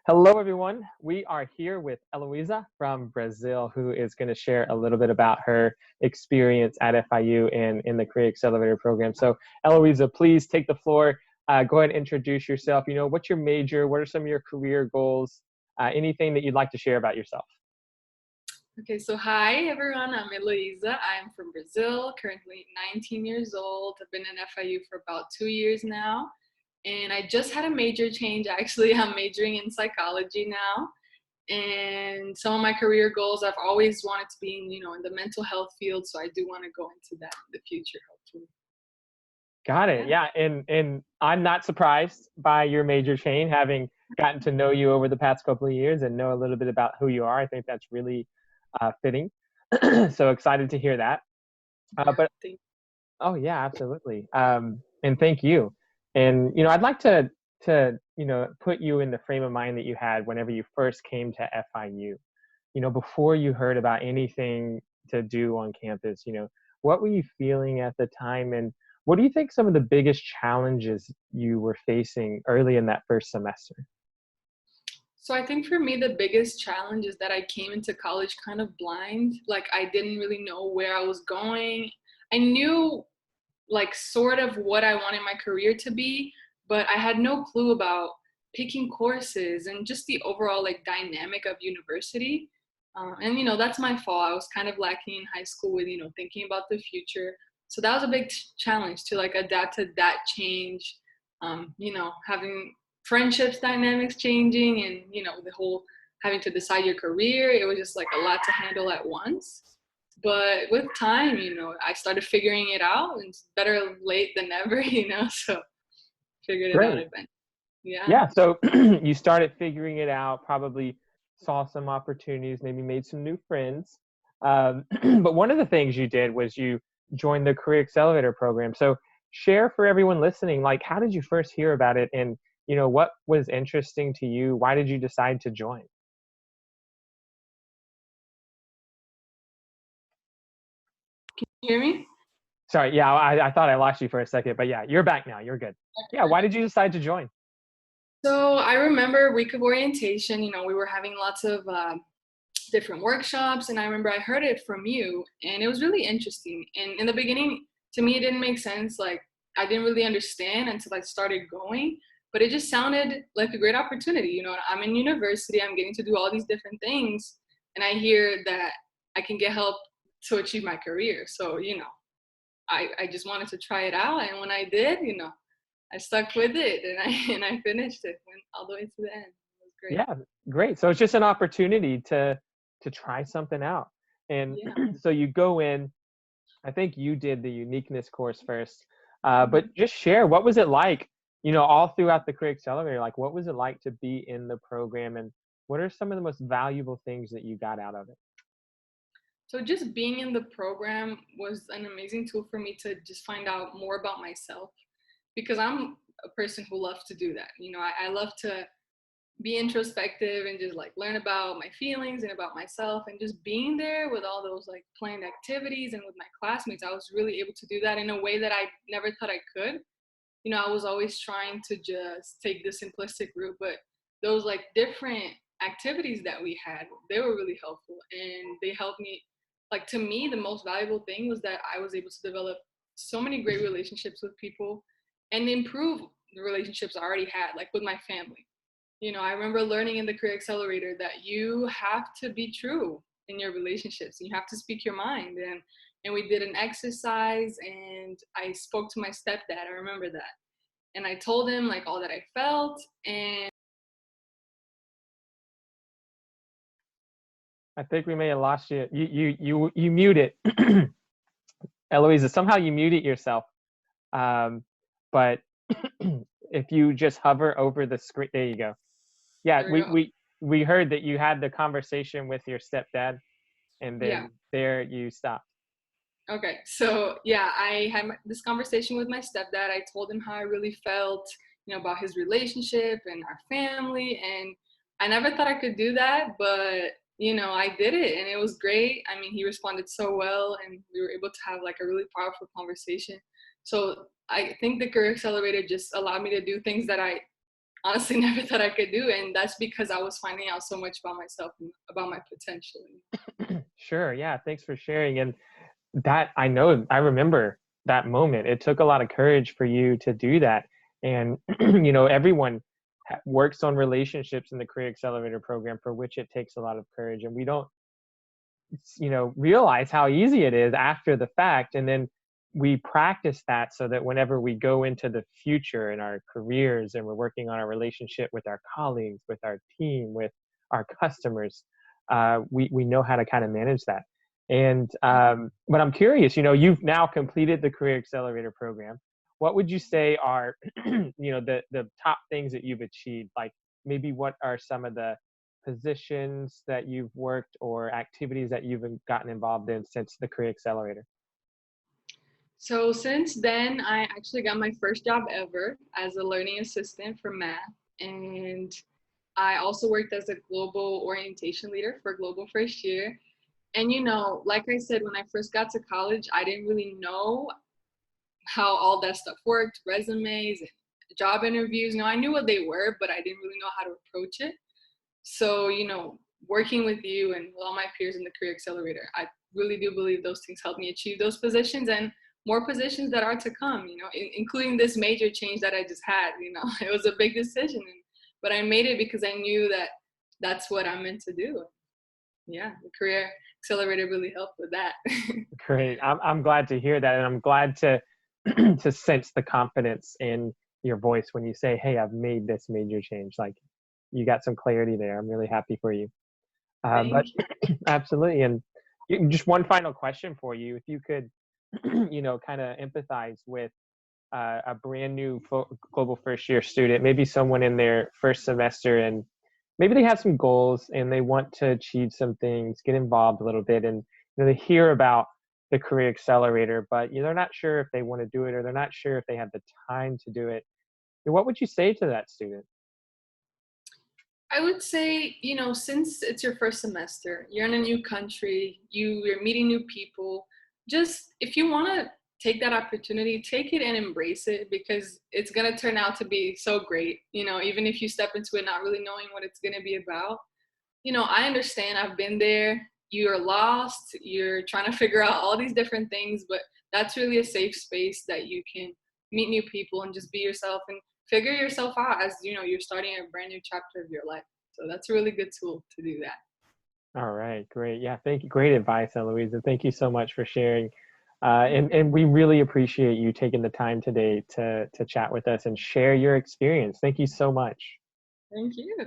Hello, everyone. We are here with Heloisa from Brazil, who is going to share a little bit about her experience at FIU and in the Career Accelerator program. So, Heloisa, please take the floor. Go ahead and introduce yourself. What's your major? What are some of your career goals? Anything that you'd like to share about yourself? Okay, so hi everyone, I'm Heloisa. I'm from Brazil, currently 19 years old. I've been in FIU for about 2 years now. And I just had a major change actually. I'm majoring in psychology now. And some of my career goals, I've always wanted to be in the mental health field. So I do want to go into that in the future, hopefully. Got it. Yeah. Yeah, and I'm not surprised by your major change, having gotten to know you over the past couple of years and know a little bit about who you are. I think that's really fitting. So excited to hear that. Yeah, But oh yeah, absolutely. And thank you. And I'd like to put you in the frame of mind that you had whenever you first came to FIU. Before you heard about anything to do on campus. What were you feeling at the time, and what do you think some of the biggest challenges you were facing early in that first semester? So I think for me, the biggest challenge is that I came into college kind of blind. Like I didn't really know where I was going. I knew like sort of what I wanted my career to be, but I had no clue about picking courses and just the overall like dynamic of university. And that's my fault. I was kind of lacking in high school with thinking about the future. So that was a big challenge to like adapt to that change. Having friendships dynamics changing and the whole having to decide your career. It was just like a lot to handle at once. But with time, I started figuring it out, and it's better late than never, so figured it out Great. eventually. Yeah. Yeah. So you started figuring it out, probably saw some opportunities, maybe made some new friends. But one of the things you did was you joined the Career Accelerator program. So share for everyone listening, like, how did you first hear about it? And, what was interesting to you? Why did you decide to join? You hear me? Sorry. Yeah. I thought I lost you for a second, but yeah, you're back now. You're good. Yeah. Why did you decide to join? So I remember week of orientation, we were having lots of different workshops, and I remember I heard it from you, and it was really interesting. And in the beginning, to me, it didn't make sense. Like I didn't really understand until I started going, but it just sounded like a great opportunity. I'm in university, I'm getting to do all these different things, and I hear that I can get help to achieve my career. So, I just wanted to try it out, and when I did, I stuck with it, and I and I finished it, went all the way to the end. It was great. Yeah. Great. So it's just an opportunity to try something out. And Yeah. so you go in. I think you did the uniqueness course first, Mhm. but just share, what was it like, all throughout the Career Accelerator, like what was it like to be in the program, and what are some of the most valuable things that you got out of it? So just being in the program was an amazing tool for me to just find out more about myself, because I'm a person who loves to do that. I love to be introspective and just like learn about my feelings and about myself, and just being there with all those like planned activities and with my classmates, I was really able to do that in a way that I never thought I could. I was always trying to just take the simplistic route, but those like different activities that we had, they were really helpful, and they helped me. Like to me, the most valuable thing was that I was able to develop so many great relationships with people and improve the relationships I already had, like with my family. I remember learning in the Career Accelerator that you have to be true in your relationships. You have to speak your mind. And we did an exercise, and I spoke to my stepdad. I remember that. And I told him like all that I felt. And I think we may have lost you. You muted. Eloisa, somehow you muted yourself. But if you just hover over the screen, there you go. Yeah, there we we go. we we heard that you had the conversation with your stepdad, and Yeah. then there you stopped. Okay. So yeah, I had this conversation with my stepdad. I told him how I really felt, about his relationship and our family. And I never thought I could do that, but I did it, and it was great. I mean, he responded so well, and we were able to have like a really powerful conversation. So I think the Career Accelerator just allowed me to do things that I honestly never thought I could do. And that's because I was finding out so much about myself and about my potential. Sure. Yeah. Thanks for sharing. And that I know, I remember that moment. It took a lot of courage for you to do that. And, everyone works on relationships in the Career Accelerator program, for which it takes a lot of courage. And we don't realize how easy it is after the fact. And then we practice that so that whenever we go into the future in our careers and we're working on our relationship with our colleagues, with our team, with our customers, we know how to kind of manage that. And but I'm curious, you've now completed the Career Accelerator program. What would you say are the top things that you've achieved? Like, maybe what are some of the positions that you've worked or activities that you've gotten involved in since the Career Accelerator? So since then, I actually got my first job ever as a learning assistant for math. And I also worked as a global orientation leader for Global First Year. And like I said, when I first got to college, I didn't really know how all that stuff worked, resumes and job interviews. I knew what they were, but I didn't really know how to approach it. So, working with you and all my peers in the Career Accelerator, I really do believe those things helped me achieve those positions and more positions that are to come, including this major change that I just had. It was a big decision, but I made it because I knew that that's what I'm meant to do. Yeah, the Career Accelerator really helped with that. Great. I'm glad to hear that, and I'm glad to to sense the confidence in your voice when you say, "Hey, I've made this major change." Like, you got some clarity there. I'm really happy for you. But Thank you. absolutely. And just one final question for you: if you could, kind of empathize with a brand new global first year student, maybe someone in their first semester, and maybe they have some goals and they want to achieve some things, get involved a little bit, and they hear about the Career Accelerator, but they're not sure if they want to do it, or they're not sure if they have the time to do it. What would you say to that student? I would say, since it's your first semester, you're in a new country, you're meeting new people, just if you want to take that opportunity, take it and embrace it because it's going to turn out to be so great. Even if you step into it not really knowing what it's going to be about. I understand, I've been there. You're lost, you're trying to figure out all these different things, but that's really a safe space that you can meet new people and just be yourself and figure yourself out as you're starting a brand new chapter of your life. So that's a really good tool to do that. All right, great. Yeah, thank you. Great advice, Eloisa. Thank you so much for sharing. And we really appreciate you taking the time today to chat with us and share your experience. Thank you so much. Thank you.